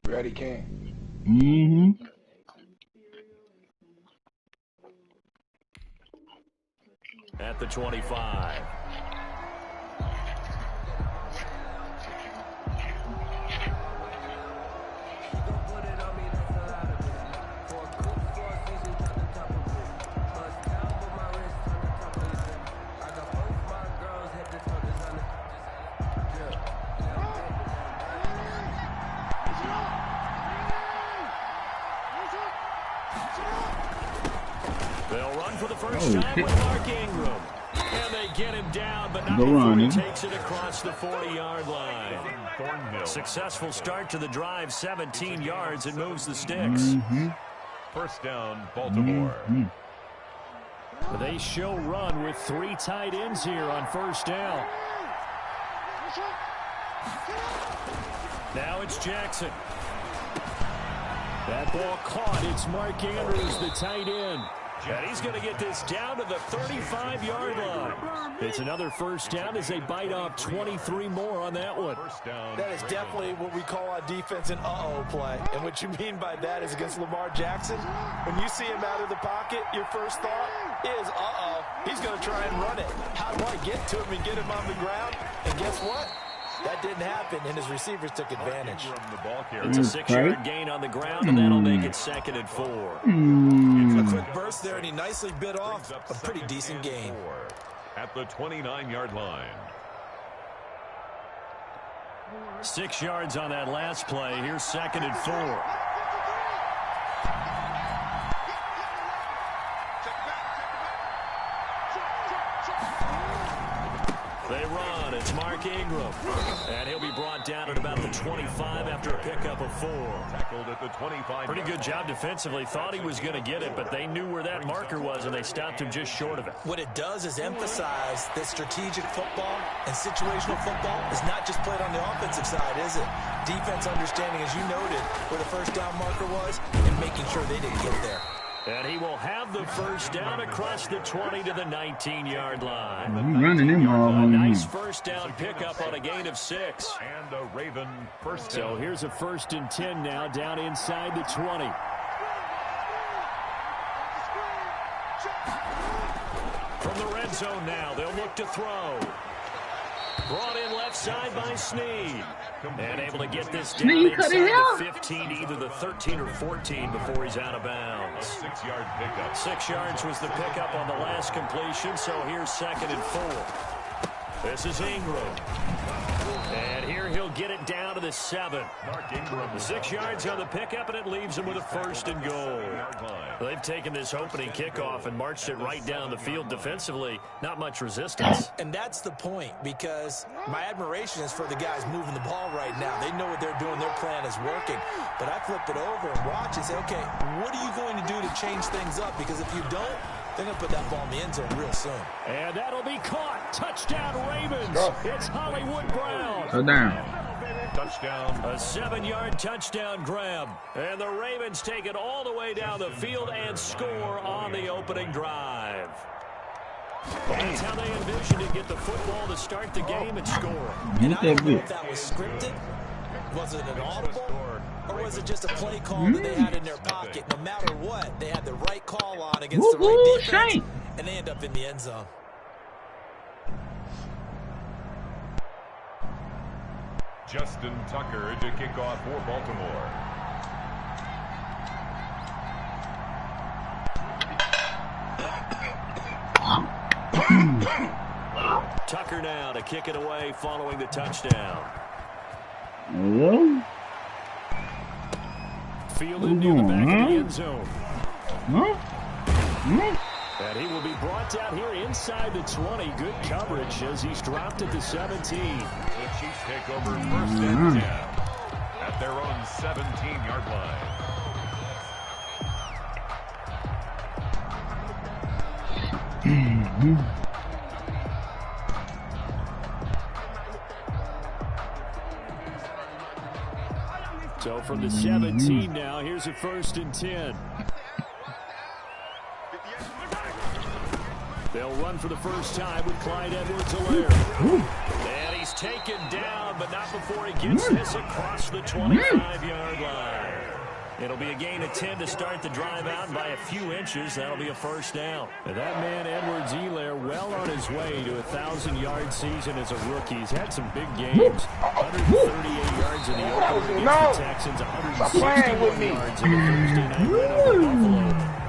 Ready, King. Mm-hmm. At the 25. They'll run for the first time with Mark Ingram. And they get him down, but not before he takes it across the 40-yard line. Successful start to the drive, 17 yards, and moves the sticks. First down, Baltimore. They show run with 3 tight ends here on first down. Now it's Jackson. That ball caught. It's Mark Andrews, the tight end. And he's going to get this down to the 35-yard line. It's another first down as they bite off 23 more on that one. That is definitely what we call on defense an uh-oh play. And what you mean by that is against Lamar Jackson, when you see him out of the pocket, your first thought is, uh-oh, he's going to try and run it. How do I get to him and get him on the ground? And guess what? That didn't happen, and his receivers took advantage. It's a 6-yard gain on the ground, and that'll make it 2nd and 4. A quick burst there, and he nicely bit off a pretty decent gain. At the 29-yard line. 6 yards on that last play. Here's 2nd and 4. They run. It's Mark Ingram. And he'll be brought down at about the 25 after a pickup of 4. Tackled at the 25. Pretty good job defensively. Thought he was going to get it, but they knew where that marker was, and they stopped him just short of it. What it does is emphasize that strategic football and situational football is not just played on the offensive side, is it? Defense understanding, as you noted, where the first down marker was and making sure they didn't get there. And he will have the first down across the 20 to the 19-yard line. Running him all A nice first down pickup on a gain of 6. And a Raven first down. So here's a 1st and 10 now down inside the 20. From the red zone now, they'll look to throw. Brought in left side by Snead. And able to get this down inside the 15, either the 13 or 14 before he's out of bounds. 6-yard pickup. 6 yards was the pickup on the last completion, so here's 2nd and 4. This is Ingram. And here he'll get it down to the 7. Mark Ingram. 6 yards on the pickup, and it leaves him with a 1st and goal. They've taken this opening kickoff and marched it right down the field defensively. Not much resistance. And that's the point, because my admiration is for the guys moving the ball right now. They know what they're doing. Their plan is working. But I flip it over and watch and say, okay, what are you going to do to change things up? Because if you don't, they're going to put that ball in the end zone real soon. And that'll be caught. Touchdown, Ravens. It's Hollywood Brown. Go down. Touchdown. A 7-yard touchdown grab. And the Ravens take it all the way down the field and score on the opening drive. That's how they envisioned it. Get the football to start the game and score. And I don't know if that was scripted. Was it an audible? Or was it just a play call that they had in their pocket? No matter what, they had the right call on against the right defense, and they end up in the end zone. Justin Tucker to kick off for Baltimore. Tucker now to kick it away following the touchdown. Hello? Fielded near the back of the end zone. And he will be brought down here inside the 20. Good coverage as he's dropped at the 17. The Chiefs take over 1st and 10 at their own 17-yard line. So from the 17 now, here's a 1st and 10. They'll run for the first time with Clyde Edwards-Helaire. And he's taken down, but not before he gets this across the 25-yard line. It'll be a gain of 10 to start the drive out, and by a few inches, that'll be a first down. And that man, Edwards-Helaire, well on his way to a 1,000-yard season as a rookie. He's had some big games. 138 yards in the opener against the Texans, 161 yards in the Thursday night win over Buffalo.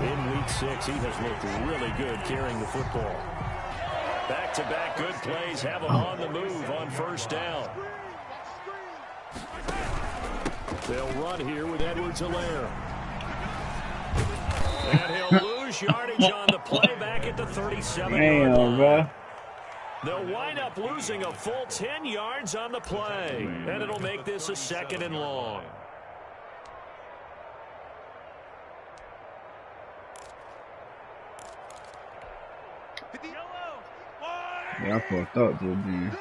In Week 6, he has looked really good carrying the football. Back-to-back good plays have him on the move on first down. They'll run here with Edwards-Helaire. And he'll lose yardage on the play back at the 37-yard line. They'll wind up losing a full 10 yards on the play. And it'll make this a 2nd and long. Yeah, I fucked up just then.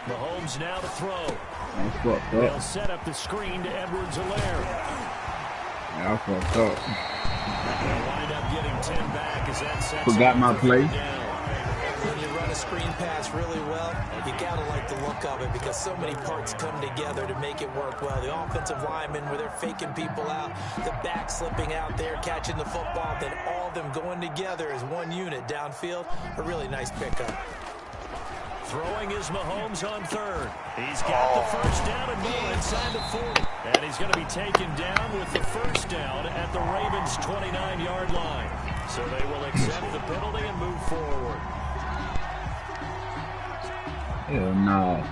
Mahomes now to throw. I fucked They'll up. set up the screen to Edwards-Helaire. Yeah, I fucked up. They'll wind up getting 10 back as that sets Forgot my play. When you run a screen pass really well, you gotta like the look of it because so many parts come together to make it work well. The offensive linemen, where they're faking people out, the back slipping out there, catching the football, then all of them going together as one unit downfield. A really nice pickup. Throwing is Mahomes on third. He's got the first down and more inside the 40. And he's going to be taken down with the first down at the Ravens' 29-yard line. So they will accept the penalty and move forward. Hell no.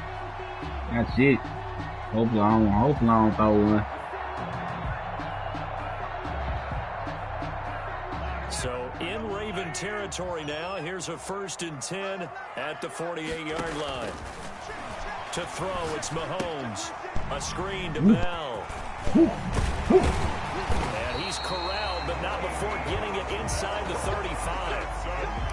That's it. Hopefully I don't throw one. So in Raven territory now, here's a 1st and 10 at the 48-yard line. To throw, it's Mahomes. A screen to Bell. And he's corralled, but not before getting it inside the 35.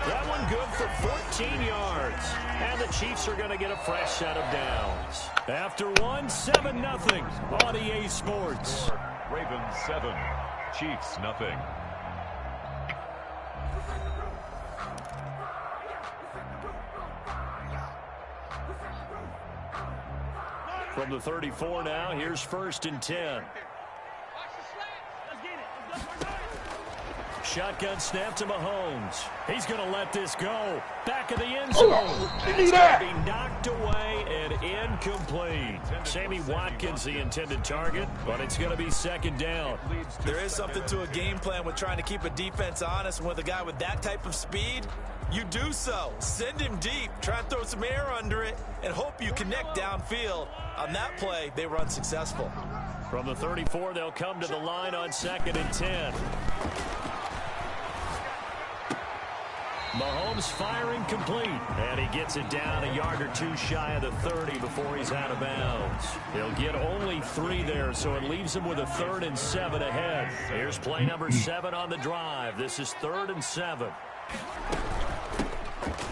That one good for 14 yards. And the Chiefs are going to get a fresh set of downs. After one, 7-0 on EA Sports. Ravens 7, Chiefs nothing. From the 34 now, here's 1st and 10. Shotgun snap to Mahomes. He's going to let this go. Back of the end zone. It's going to be knocked away and incomplete. Sammy Watkins, the intended target, but it's going to be 2nd down. There is something to a game plan with trying to keep a defense honest. And with a guy with that type of speed, you do so. Send him deep. Try and throw some air under it and hope you connect downfield. On that play, they were unsuccessful. From the 34, they'll come to the line on 2nd and 10. Mahomes firing complete. And he gets it down a yard or two shy of the 30 before he's out of bounds. He'll get only 3 there, so it leaves him with a 3rd and 7 ahead. Here's play number 7 on the drive. This is 3rd and 7.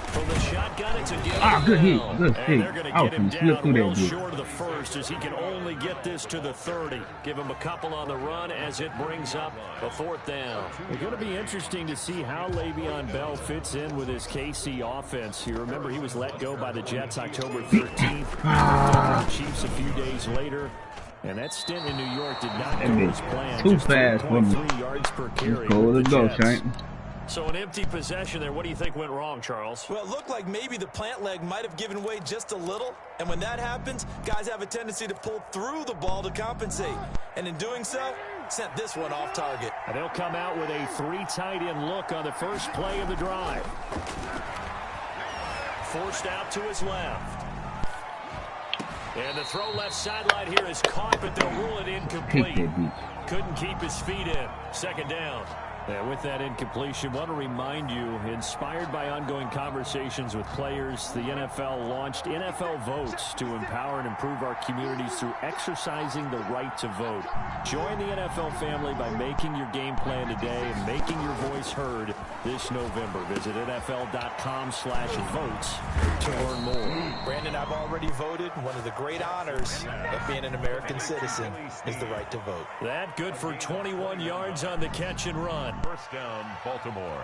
From the shotgun, it's a give. Good hit. Good and they're hit. going to get him down well that short of the 1st as he can only get this to the 30. Give him a couple on the run as it brings up a 4th down. It's going to be interesting to see how Le'Veon Bell fits in with his KC offense. You remember he was let go by the Jets October 13th. Chiefs a few days later. And that stint in New York did not go as planned. Too Just fast for me. 3.3 yards per carry. Go with to the go, Jets. Shank. So an empty possession there. What do you think went wrong, Charles? Well, it looked like maybe the plant leg might have given way just a little. And when that happens, guys have a tendency to pull through the ball to compensate. And in doing so, sent this one off target. And they'll come out with a 3 tight end look on the first play of the drive. Forced out to his left. And the throw left sideline here is caught, but they'll rule it incomplete. Couldn't keep his feet in. 2nd down. And with that incompletion, I want to remind you, inspired by ongoing conversations with players, the NFL launched NFL Votes to empower and improve our communities through exercising the right to vote. Join the NFL family by making your game plan today and making your voice heard this November. Visit NFL.com/votes to learn more. Brandon, I've already voted. One of the great honors of being an American citizen is the right to vote. That good for 21 yards on the catch and run. 1st down, Baltimore.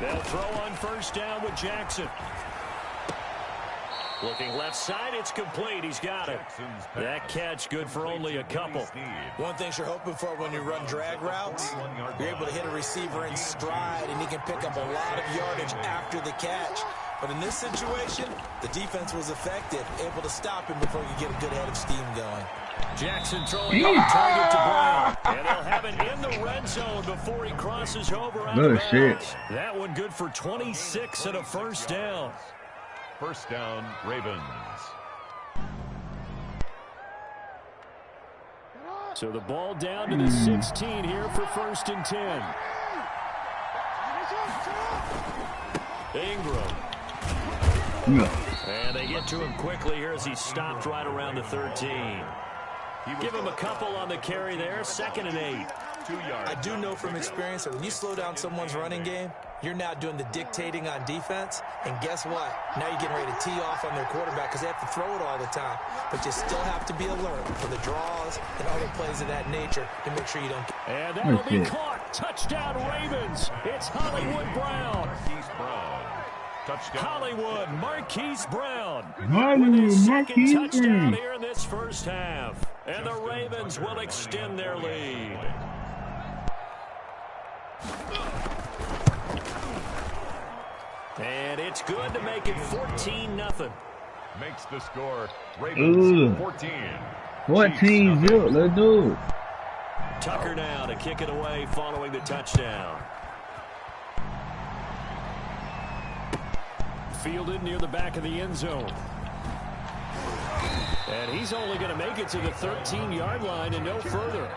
They'll throw on first down with Jackson. Looking left side, it's complete. He's got it. That catch good for only a couple. One thing you're hoping for when you run drag routes, you're able to hit a receiver in stride, and he can pick up a lot of yardage after the catch. But in this situation, the defense was effective, able to stop him before he could get a good head of steam going. Jackson throwing on target to Brown. And they'll have it in the red zone before he crosses over out of bounds. That one good for 26 and a first down. First down, Ravens. So the ball down to the 16 here for 1st and 10. Ingram. And they get to him quickly here as he stopped right around the 13. Give him a couple on the carry there. 2nd and 8. 2 yards. I do know from experience that when you slow down someone's running game, you're now doing the dictating on defense. And guess what? Now you're getting ready to tee off on their quarterback because they have to throw it all the time. But you still have to be alert for the draws and other plays of that nature to make sure you don't. And that'll be caught. Touchdown Ravens. It's Hollywood Brown. Marquise Brown. Touchdown. Hollywood Marquise Brown. Hollywood With his second Marquise touchdown Brown. here in this first half. And the Ravens will extend their lead. And it's good to make it 14-0. Makes the score Ravens 14. 14-0. Let's do it. Tucker now to kick it away following the touchdown. Fielded near the back of the end zone. And he's only going to make it to the 13-yard line and no further.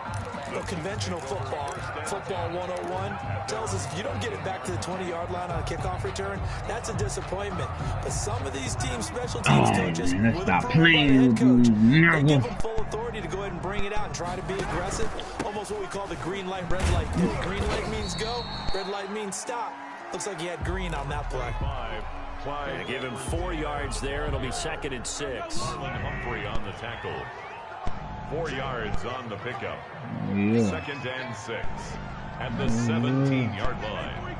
Well, conventional football 101, tells us if you don't get it back to the 20-yard line on a kickoff return, that's a disappointment. But some of these teams, special teams coaches, man, let's with stop approval by the playing head with coach, you. they give them full authority to go ahead and bring it out and try to be aggressive. Almost what we call the green light, red light. Green light means go, red light means stop. Looks like he had green on that play. And give him 4 yards there. It'll be 2nd and 6. Marlon Humphrey on the tackle. 4 yards on the pickup. Yeah. 2nd and 6 at the 17-yard line.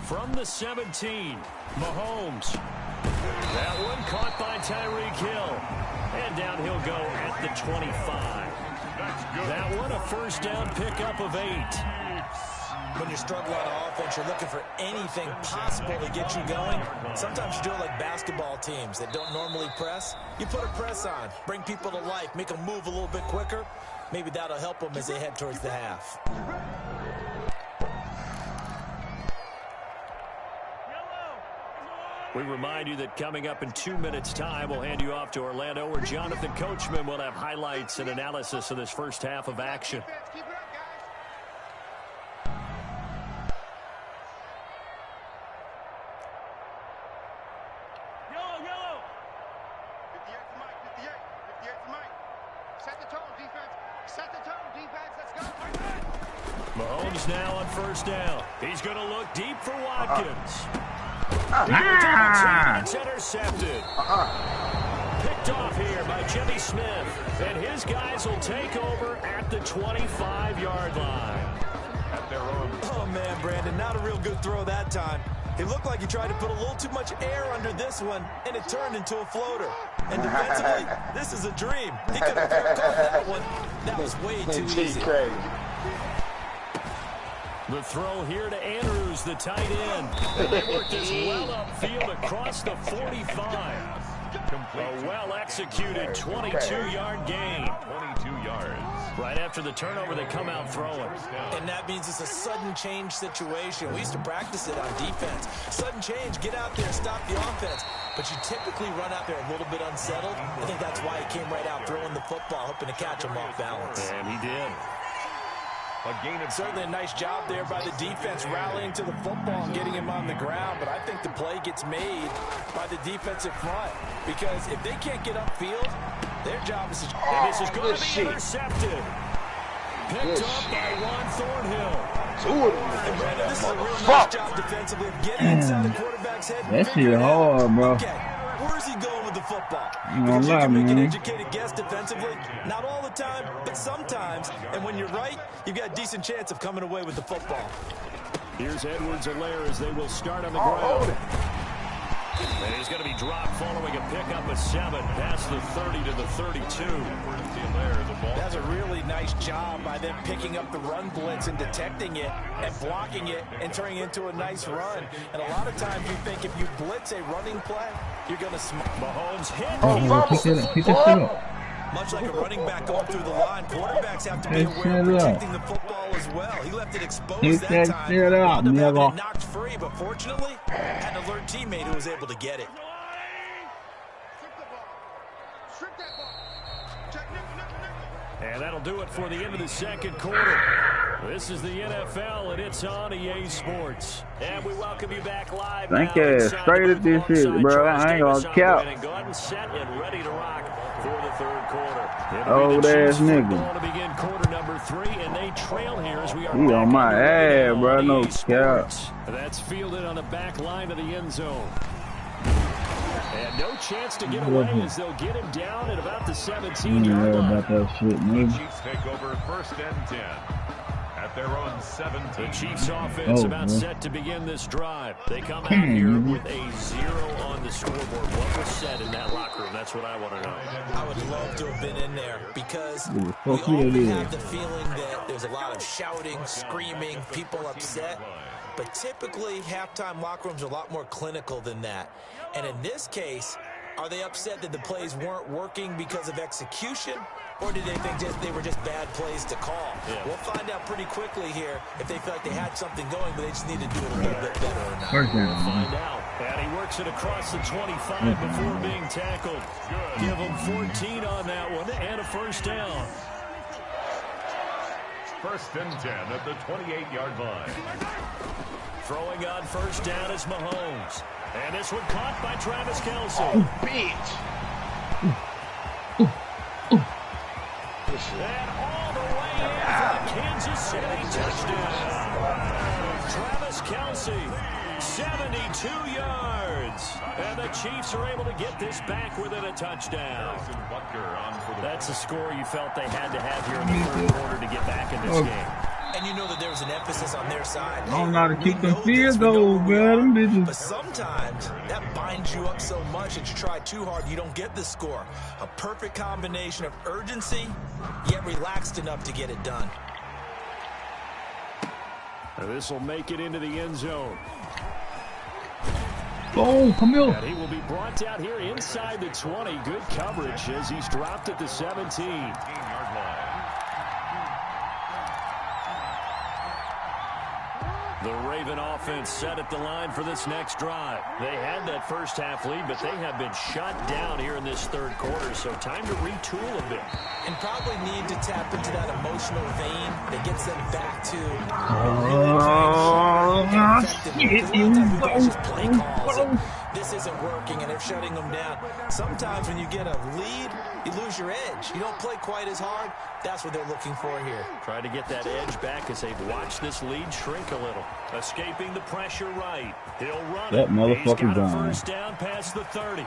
From the 17, Mahomes. That one caught by Tyreek Hill. And down he'll go at the 25. That one a first down pickup of 8. When you're struggling on offense, you're looking for anything possible to get you going. Sometimes you do it like basketball teams that don't normally press. You put a press on, bring people to life, make them move a little bit quicker. Maybe that'll help them as they head towards the half. We remind you that coming up in 2 minutes' time, we'll hand you off to Orlando, where Jonathan Coachman will have highlights and analysis of this first half of action. Mahomes now on first down. He's going to look deep for Watkins. It's intercepted. Picked off here by Jimmy Smith. And his guys will take over at the 25-yard line. At their own. Oh, man, Brandon, not a real good throw that time. It looked like he tried to put a little too much air under this one, and it turned into a floater. And defensively, this is a dream. He could have caught that one. That was way too easy. The throw here to Andrews, the tight end. They worked this well upfield across the 45. A well-executed 22-yard gain. 22 yards. Right after the turnover, they come out throwing. And that means it's a sudden change situation. We used to practice it on defense. Sudden change, get out there, stop the offense. But you typically run out there a little bit unsettled. I think that's why he came right out throwing the football, hoping to catch him off balance. And he did. A gain of Certainly a nice job there by the defense rallying to the football and getting him on the ground. But I think the play gets made by the defensive front. Because if they can't get upfield, their job is to... And this is going to be intercepted. Picked up by Juan Thornhill. And Brandon, this is a real nice job defensively of getting inside the quarterback's head. That shit hard, bro. Okay, Where's he going with the football? You Because you can make an man. educated guess defensively. Not all the time, but sometimes. And when you're right, you've got a decent chance of coming away with the football. Here's Edwards-Helaire as they will start on the ground. And he's going to be dropped following a pickup of 7 past the 30 to the 32. That's a really nice job by them picking up the run blitz and detecting it and blocking it and turning it into a nice run. And a lot of times you think if you blitz a running play, you're going to smoke. Mahomes hit. Pick that shit up. Much like a running back going through the line, quarterbacks have to be aware of protecting the football as well. He left it exposed that time. Wound up having it knocked free, but fortunately, had an alert teammate who was able to get it. And that'll do it for the end of the second quarter. This is the NFL, and it's on EA Sports. And we welcome you back live. Thank you. Straight at this shit, bro. I ain't gonna count. Go ahead and set and ready to rock for the third quarter. Old ass nigga. To begin quarter number 3, and they trail here as we are. He on my ass, bro. No cap. That's fielded on the back line of the end zone. And no chance to get away as they'll get him down at about the 17-yard line. About that shit, nigga. Chiefs take over 1st and 10 at their own 17. The Chiefs offense about set to begin this drive. They come out here with a 0 on the scoreboard. What was said in that locker room? That's what I want to know. I would love to have been in there because we often have the feeling that there's a lot of shouting, screaming, people upset. But typically, halftime locker rooms are a lot more clinical than that. And in this case, are they upset that the plays weren't working because of execution? Or did they think they were just bad plays to call? Yeah. We'll find out pretty quickly here if they feel like they had something going, but they just need to do it a little bit better or not. We'll find out. And he works it across the 25 before being tackled. Give him 14 on that one and a first down. 1st and 10 at the 28-yard line. Throwing on first down is Mahomes. And this one caught by Travis Kelce. Oh, bitch. And all the way in for the Kansas City touchdown. Travis Kelce, 72 yards. And the Chiefs are able to get this back within a touchdown. That's the score you felt they had to have here in the third quarter to get back in this game. And you know that there's an emphasis on their side. I don't know how to keep them field goals, man. Them bitches. But sometimes that binds you up so much that you try too hard, you don't get the score. A perfect combination of urgency, yet relaxed enough to get it done. And this will make it into the end zone. Oh, come here. And he will be brought down here inside the 20. Good coverage as he's dropped at the 17. 15-yard line. The Raven offense set at the line for this next drive. They had that first half lead, but they have been shut down here in this third quarter, so time to retool a bit. And probably need to tap into that emotional vein that gets them back to this isn't working, and they're shutting them down. Sometimes when you get a lead, you lose your edge. You don't play quite as hard. That's what they're looking for here. Try to get that edge back as they've watched this lead shrink a little. Escaping the pressure right. He'll run that it. motherfucker He's got a gone. first down past the 30.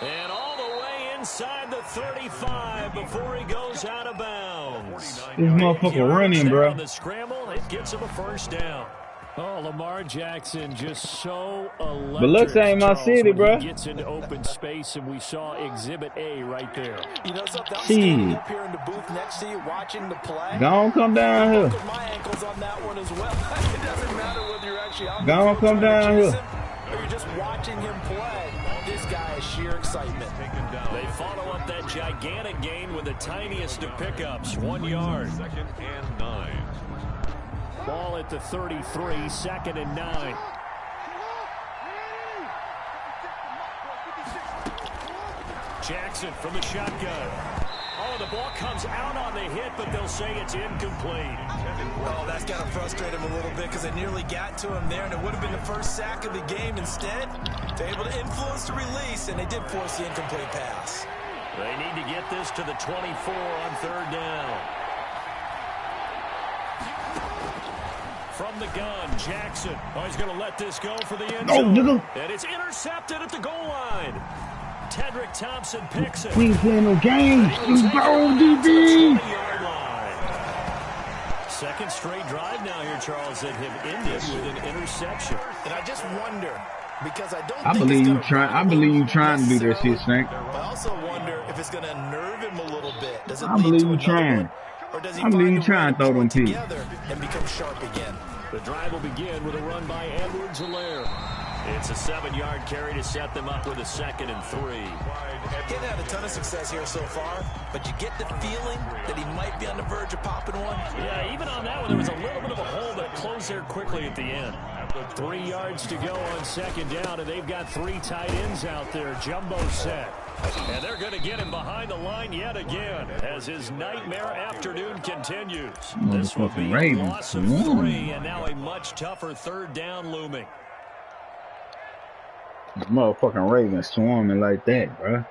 And all the way inside the 35 before he goes out of bounds. This motherfucker running, bro. On the scramble, it gets him a first down. Oh, Lamar Jackson just so electric. But looks ain't my city, bro. He gets into open space, and we saw Exhibit A right there. You know something? I'm standing up here in the booth next to you watching the play. Don't come down here. Look at my ankles on that one as well. It doesn't matter whether you're actually on the Don't come down here. or you're just watching him play. This guy is sheer excitement. They follow up that gigantic gain with the tiniest of pickups, 1 yard. 2nd and 9. Ball at the 33, 2nd and 9. Jackson from the shotgun. Oh, the ball comes out on the hit, but they'll say it's incomplete. Oh, that's got to frustrate him a little bit because they nearly got to him there, and it would have been the first sack of the game. Instead, they're able to influence the release, and they did force the incomplete pass. They need to get this to the 24 on third down. From the gun, Jackson. Oh, he's going to let this go for the end zone. Nigga. And it's intercepted at the goal line. Tedrick Thompson picks it. We ain't playing no games. Let's go, DB. Second straight drive now here, Charles, that have ended with an interception. And I just wonder, because I don't I think believe you trying to do that shit, Snake. I also wonder if it's going to nerve him a little bit. Does it I believe you trying. Or does he I believe you trying to throw them teeth and become sharp again? The drive will begin with a run by Edwards-Helaire. It's a 7-yard carry to set them up with a 2nd and 3. He hasn't had a ton of success here so far, but you get the feeling that he might be on the verge of popping one. Yeah, even on that one, there was a little bit of a hole that closed there quickly at the end. 3 yards to go on 2nd down, and they've got 3 tight ends out there. Jumbo set. And they're going to get him behind the line yet again as his nightmare afternoon continues. This will be a loss of 3, and now a much tougher 3rd down looming. Motherfucking Ravens swarming like that, bro.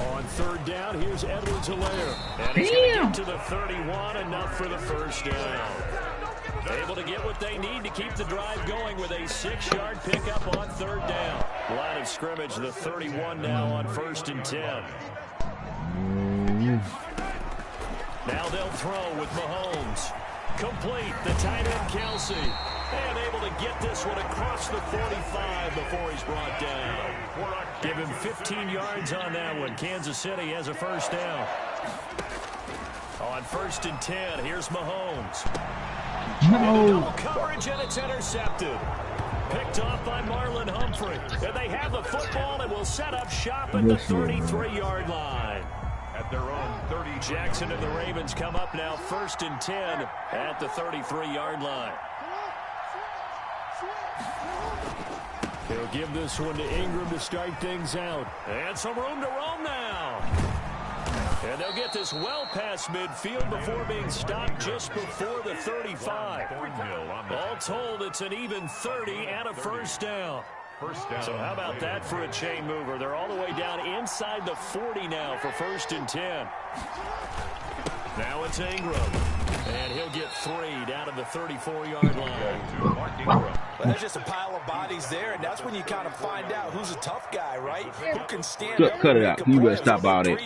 On 3rd down, here's Edwards-Helaire. And he's going to get to the 31, enough for the 1st down. Able to get what they need to keep the drive going with a 6-yard pickup on 3rd down. Line of scrimmage, the 31 now on 1st and 10. Now they'll throw with Mahomes. Complete, the tight end Kelsey. And able to get this one across the 45 before he's brought down. Give him 15 yards on that one. Kansas City has a 1st down. On 1st and 10, here's Mahomes. No. Double coverage, and it's intercepted. Picked off by Marlon Humphrey. And they have the football and will set up shop at the 33-yard line. At their own 30. Jackson and the Ravens come up now 1st and 10 at the 33-yard line. He'll give this one to Ingram to start things out. And some room to roam now. And they'll get this well past midfield before being stopped just before the 35. All told, it's an even 30 and a 1st down. So how about that for a chain mover? They're all the way down inside the 40 now for 1st and 10. Now it's Ingram. And he'll get 3 down to the 34-yard line. Well, there's just a pile of bodies there, and that's when you kind of find out who's a tough guy, right? Who can stand up. Cut it out. You better stop all that.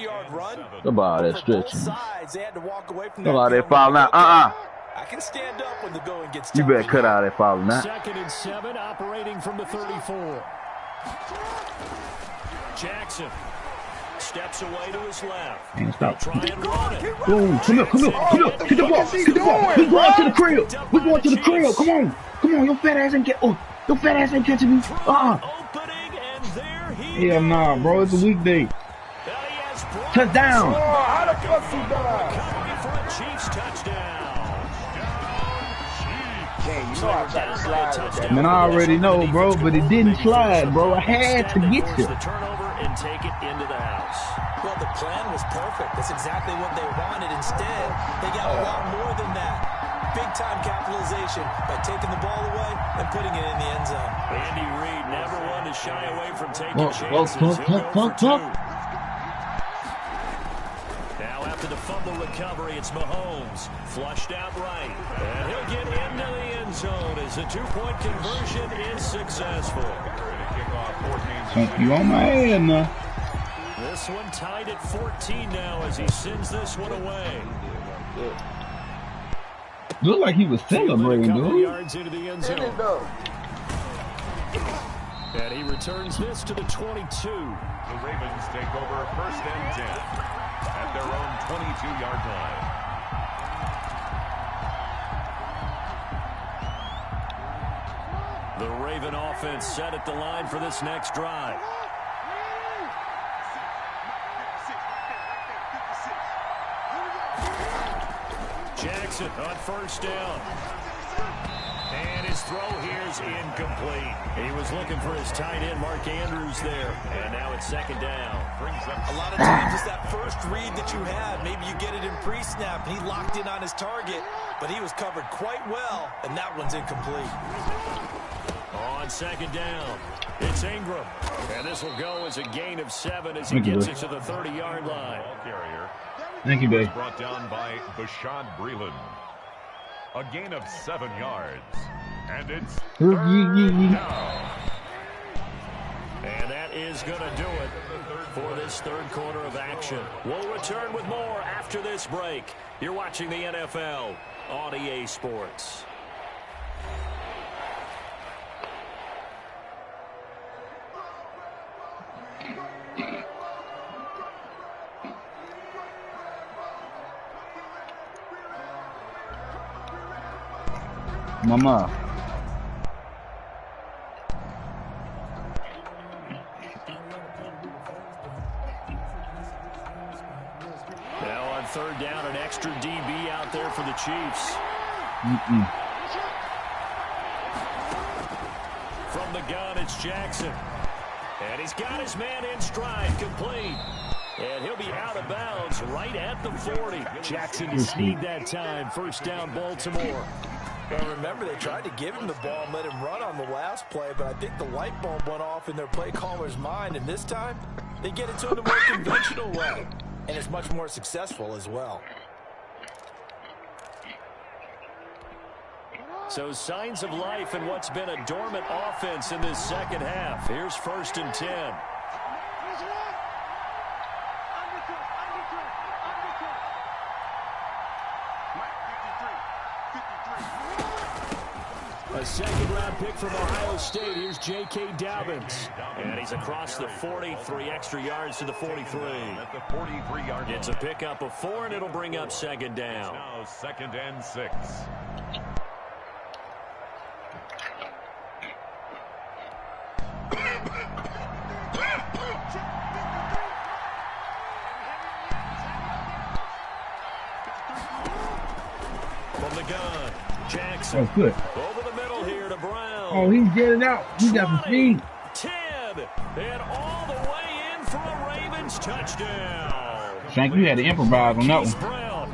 Stop all that stretching. Stop all that falling out. I can stand up when the going gets tough. You better cut out that falling out. 2nd and 7, operating from the 34. Jackson steps away to his left. Man, stop. Try and run it. Boom. Come here. Get the ball. Get the ball. We're going to the crib. We're going to the crib. Come on. Your fat ass ain't get. Oh, your fat ass ain't catching me. Opening, and there he Yeah, nah, bro. It's a weekday. Touchdown. How the fuck you die? Recovery for a Chiefs touchdown. Yeah, you know I tried to slide. Man, I already know, bro, but it didn't slide, bro. I had to get you. The turnover and take it into the house. Well, the plan was perfect. That's exactly what they wanted. Instead, they got a lot more than that. Big-time capitalization by taking the ball away and putting it in the end zone. Andy Reid never one to shy away from taking chances. He'll go for 2. Now after the fumble recovery, it's Mahomes. Flushed out right. And he'll get into the end zone as the 2-point conversion is successful. You on my head now. This one tied at 14 now as he sends this one away. Looked like he was celebrating, dude. Yards into the end zone. And he returns this to the 22. The Ravens take over 1st and 10 at their own 22-yard line. The Raven offense set at the line for this next drive. Jackson on 1st down. And his throw here is incomplete. He was looking for his tight end, Mark Andrews, there. And now it's 2nd down. A lot of times it's that first read that you had. Maybe you get it in pre-snap, and he locked in on his target, but he was covered quite well, and that one's incomplete. On second down, it's Ingram. And this will go as a gain of 7 as he gets it to the 30-yard line. Thank you, babe. Brought down by Bashad Breeland. A gain of 7 yards. And it's third down. And that is going to do it for this third quarter of action. We'll return with more after this break. You're watching the NFL on EA Sports. Mama. Now on third down, an extra DB out there for the Chiefs. From the gun, it's Jackson. And he's got his man in stride, complete. And he'll be out of bounds right at the 40. Jackson to sneak that time. First down, Baltimore. Well, remember, they tried to give him the ball and let him run on the last play, but I think the light bulb went off in their play caller's mind, and this time, they get it to him the more conventional way, and it's much more successful as well. So signs of life in what's been a dormant offense in this second half. Here's 1st and 10. A second-round pick from Ohio State. Here's J.K. Dobbins. And he's across the 40, 3 extra yards to the 43. At the 43-yard line. It's a pickup of 4, and it'll bring up second down. Now 2nd and 6. From the gun, Jackson. Oh, good. Over the middle here to Brown. Oh, he's getting out. He got some 20, speed. 10, and all the way in for a Ravens touchdown. Shank, you had to improvise on that Keith one. Brown,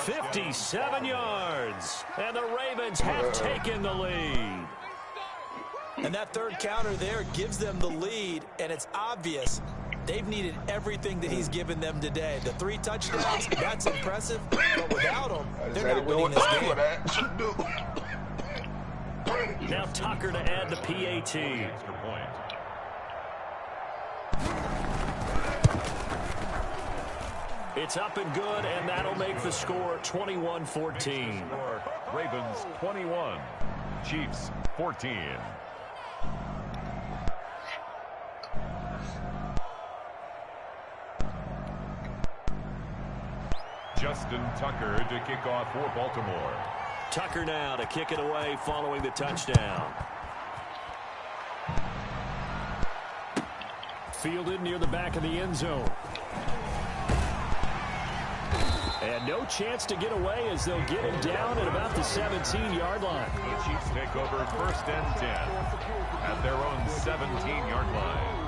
57 yards, and the Ravens have taken the lead. And that third counter there gives them the lead, and it's obvious they've needed everything that he's given them today. The 3 touchdowns, that's impressive, but without him, they're not winning this game. Now Tucker to add the PAT. Extra point. It's up and good, and that'll make the score 21-14. Ravens 21, Chiefs 14. Justin Tucker to kick off for Baltimore. Tucker now to kick it away following the touchdown. Fielded near the back of the end zone. And no chance to get away as they'll get him down at about the 17-yard line. The Chiefs take over 1st and 10 at their own 17-yard line.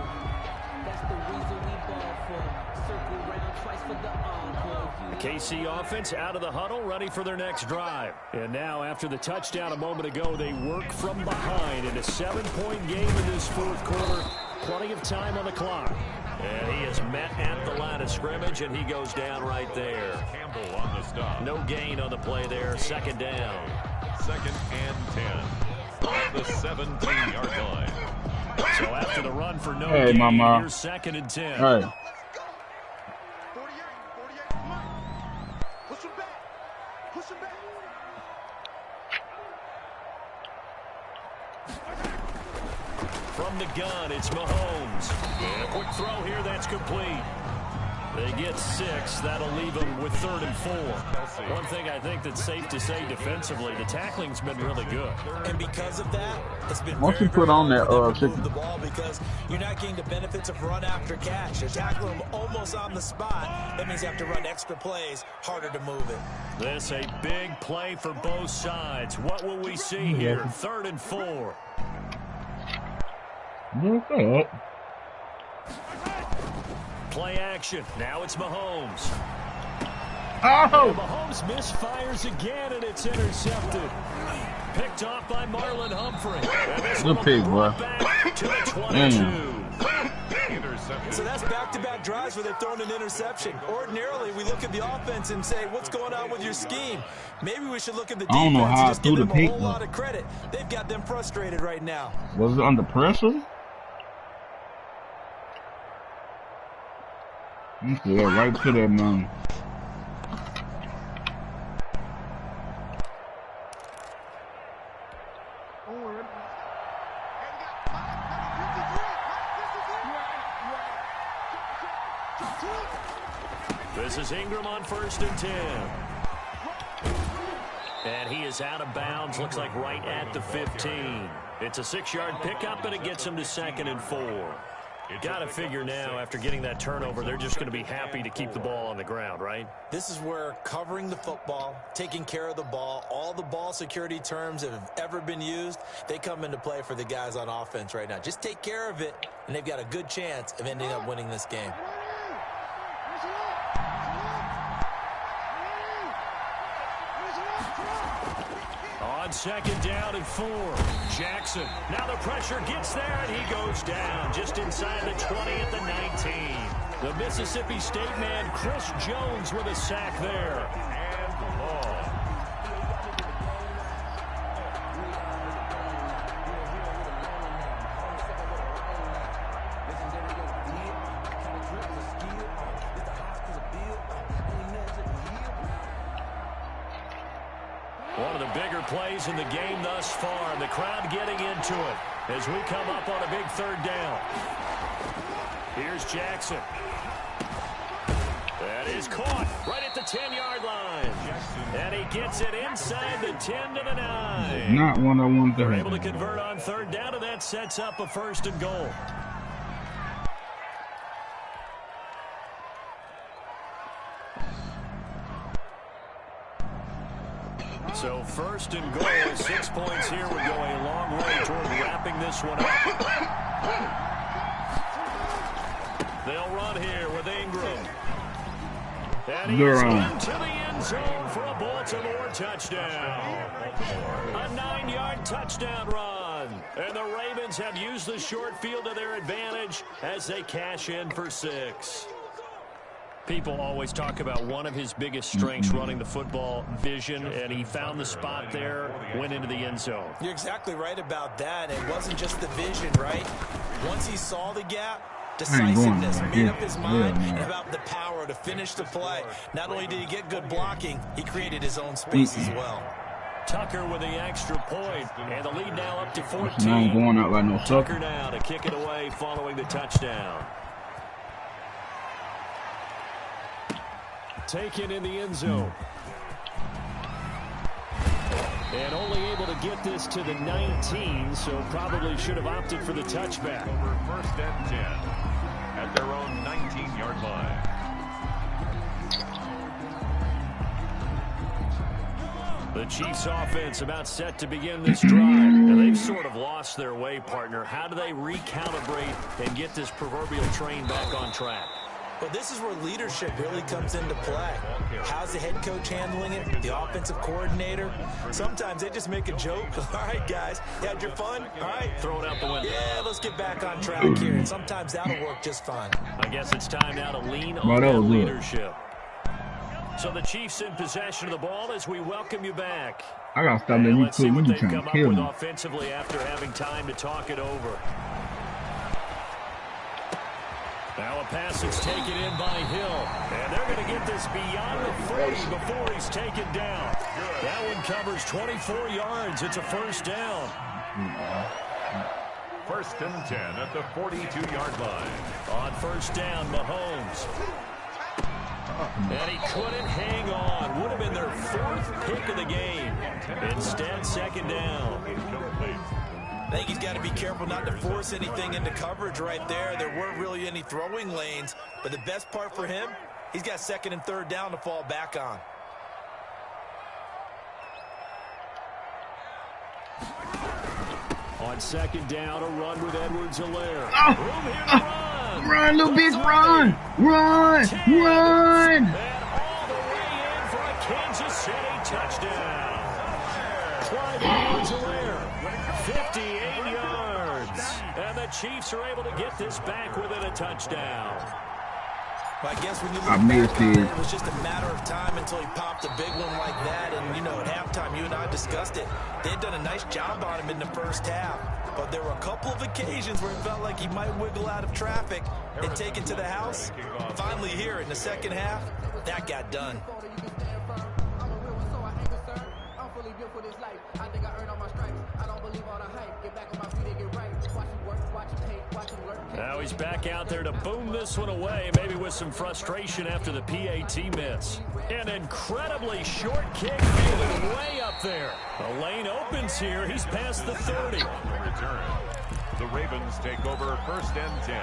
The KC offense out of the huddle, ready for their next drive. And now, after the touchdown a moment ago, they work from behind in a 7-point game in this 4th quarter. Plenty of time on the clock. And he is met at the line of scrimmage, and he goes down right there. Campbell on the stop. No gain on the play there. 2nd down. 2nd and 10 on the 17-yard line. So after the run for no Hey, gain, mama. here's 2nd and 10. Hey. From the gun, it's Mahomes. And a quick throw here, that's complete. They get 6. That'll leave them with 3rd and 4. One thing I think that's safe to say defensively, the tackling's been really good. And because of that, it's been Once very, you put on that hard to chicken. move the ball because you're not getting the benefits of run after catch. You're tackling them almost on the spot. That means you have to run extra plays, harder to move it. This a big play for both sides. What will we see here? 3rd and 4. What's up? Play action. Now it's Mahomes. Oh! And Mahomes misfires again, and it's intercepted. picked off by Marlon Humphrey. Good pick, boy. Back to the 22. So that's back-to-back drives where they've thrown an interception. Ordinarily, we look at the offense and say, what's going on with your scheme? Maybe we should look at the defense and just give them a whole lot of credit. They've got them frustrated right now. Was it under pressure? Yeah, right to that man. This is Ingram on 1st and 10. And he is out of bounds, looks like right at the 15. It's a 6-yard pickup, and it gets him to 2nd and 4. Got to figure now, after getting that turnover, they're just going to be happy to keep the ball on the ground, right? This is where covering the football, taking care of the ball, all the ball security terms that have ever been used, they come into play for the guys on offense right now. Just take care of it, and they've got a good chance of ending up winning this game. On 2nd down and 4, Jackson. Now the pressure gets there, and he goes down just inside the 20 at the 19. The Mississippi State man, Chris Jones, with a sack there. And the ball. One of the bigger plays in the game thus far. The crowd getting into it as we come up on a big 3rd down. Here's Jackson. That is caught right at the 10-yard line. And he gets it inside the 10 to the 9. Not one I want to. They're able to convert on 3rd down, and that sets up a 1st and goal. So 1st and goal, 6 points here would go a long way toward wrapping this one up. They'll run here with Ingram. And he's into the end zone for a Baltimore touchdown. A 9-yard touchdown run. And the Ravens have used the short field to their advantage as they cash in for 6. People always talk about one of his biggest strengths running the football, vision, and he found the spot there, went into the end zone. You're exactly right about that. It wasn't just the vision, right? Once he saw the gap, decisiveness, made up his mind about the power to finish the play. Not only did he get good blocking, he created his own space as well. Tucker with the extra point, and the lead now up to 14. Going out like no Tucker now to kick it away following the touchdown. Taken in the end zone. And only able to get this to the 19, so probably should have opted for the touchback. Over 1st and 10 at their own 19-yard line. The Chiefs offense about set to begin this drive. And they've sort of lost their way, partner. How do they recalibrate and get this proverbial train back on track? Well, this is where leadership really comes into play. How's the head coach handling it? The offensive coordinator? Sometimes they just make a joke. All right, guys, you had your fun? All right. Throw it out the window. Yeah, let's get back on track here. And sometimes that'll work just fine. I guess it's time now to lean on that leadership. So the Chiefs in possession of the ball as we welcome you back. I got to stop letting you Let's see what they've trying come to up kill with me. offensively after having time to talk it over. Now a pass is taken in by Hill. And they're going to get this beyond the 40 before he's taken down. That one covers 24 yards. It's a 1st down. 1st and 10 at the 42-yard line. On 1st down, Mahomes. And he couldn't hang on. Would have been their 4th pick of the game. Instead, 2nd down. I think he's got to be careful not to force anything into coverage right there. There weren't really any throwing lanes, but the best part for him, he's got 2nd and 3rd down to fall back on. On 2nd down, a run with Edwards-Helaire. Room here to run. Run, little bitch, run! Run! 10. Run! And all the way in for a Kansas City touchdown. wide, and he runs away. 58 yards. And the Chiefs are able to get this back within a touchdown. Well, I guess when you look back on it. It was just a matter of time until he popped a big one like that. And, you know, at halftime, you and I discussed it. They had done a nice job on him in the first half. But there were a couple of occasions where it felt like he might wiggle out of traffic and take it to the house. Finally here in the second half, that got done. Now he's back out there to boom this one away, maybe with some frustration after the PAT miss. An incredibly short kick, fielded way up there. The lane opens here. He's past the 30. Return. The Ravens take over 1st and 10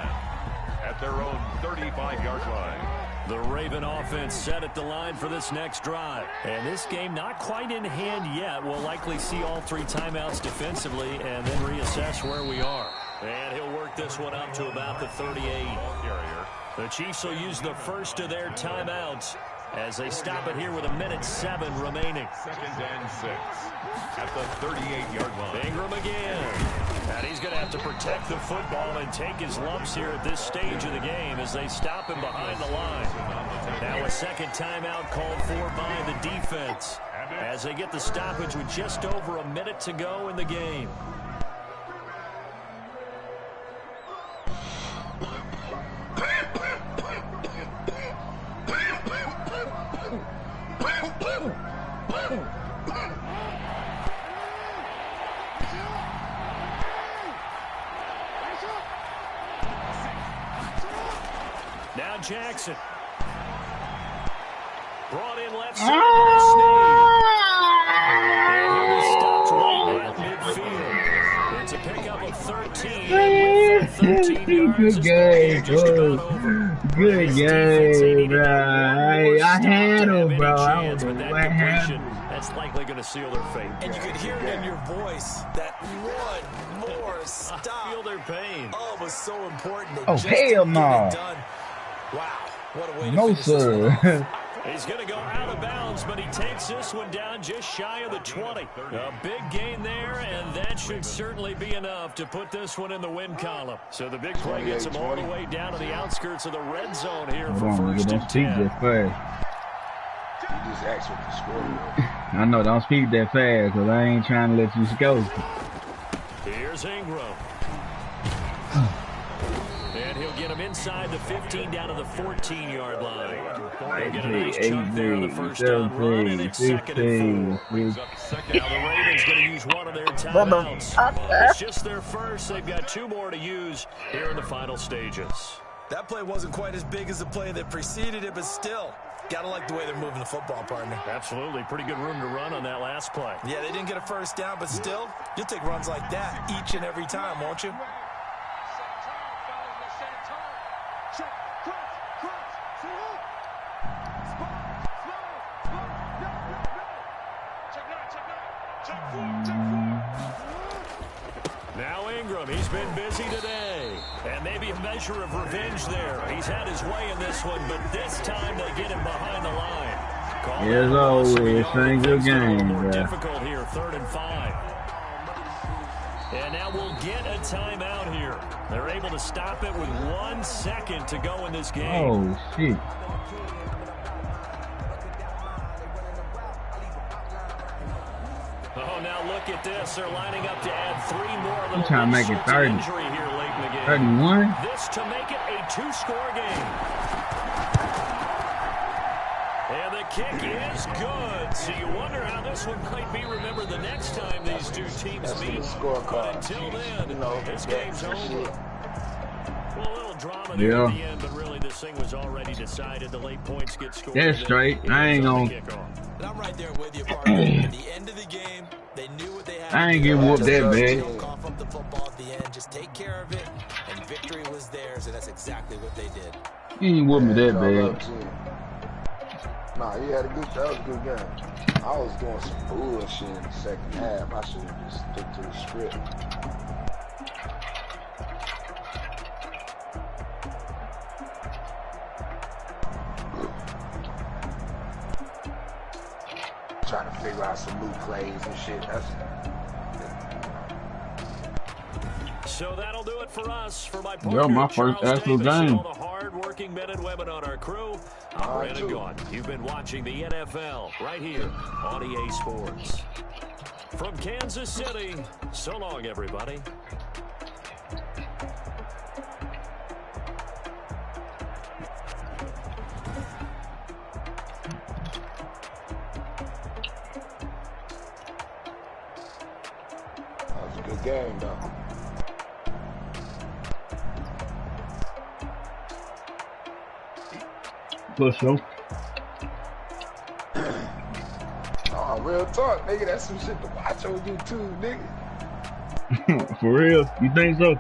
at their own 35-yard line. The Raven offense set at the line for this next drive. And this game not quite in hand yet. We'll likely see all 3 timeouts defensively and then reassess where we are. And he'll work this one up to about the 38. The Chiefs will use the first of their timeouts as they stop it here with 1:07 remaining. 2nd and 6 at the 38-yard line. Ingram again. And he's going to have to protect the football and take his lumps here at this stage of the game as they stop him behind the line. Now a second timeout called for by the defense as they get the stoppage with just over a minute to go in the game. Now Jackson. Brought in left side by Snead. And he was stopped right at midfield. It's a pickup of 13. And with 13 Good game, good game, bro. I had him, bro. I don't know what happened. That's likely going to seal their fate. And you could hear it in your voice that one more stop. I feel their pain. Oh, it was so important. Oh, hell no. Wow, what a way to No, finish this one off. sir. He's going to go out of bounds, but he takes this one down just shy of the 20. A big gain there, and that should certainly be enough to put this one in the win column. So the big play gets him all the way down to the outskirts of the red zone here for first and 10. That fast. You just asked what the score was. I know, don't speak that fast, because I ain't trying to let you go. Here's Ingram. And he'll get him inside the 15 down to the 14-yard line. They'll get a nice chunk there on the first down run, and it's 2nd and 4. Now the Ravens going to use one of their timeouts. It's just their first. They've got 2 more to use here in the final stages. That play wasn't quite as big as the play that preceded it, but still, got to like the way they're moving the football, partner. Absolutely. Pretty good room to run on that last play. Yeah, they didn't get a first down, but still, you'll take runs like that each and every time, won't you? Now Ingram, he's been busy today. And maybe a measure of revenge there. He's had his way in this one, but this time they get him behind the line. As always, single game, more bro. difficult here, 3rd and 5. And now we'll get a timeout here. They're able to stop it with 1 second to go in this game. Oh, shit. Oh, now look at this. They're lining up to add 3 more. I'm trying to make it 30. Injury here late in the game. 31? This to make it a 2-score game. And the kick is good. So you wonder how this one might be remembered the next time these two teams meet. But until then, this game's over. Well, a little drama there at the end, but really this thing was already decided. The late points get scored. That's straight. I ain't gonna. And I'm right there with you, partner. At the end of the game, they knew what they had. I ain't getting whooped that bad. Don't cough up the football at the end. Just take care of it, and victory was theirs, and that's exactly what they did. He ain't whooped me that bad. Nah, he had a good. That was a good game. I was doing some bullshit in the second half. I should have just stuck to the script. Trying to figure out out some new plays and shit. So that'll do it for us. For my partner, my first actual game. All the hard-working men and women on our crew. I'm Brandon Gaudin. You've been watching the NFL right here on EA Sports. From Kansas City, so long, everybody. That was a good game, though. For sure. Oh, real talk, nigga. That's some shit to watch on YouTube, nigga. For real? You think so?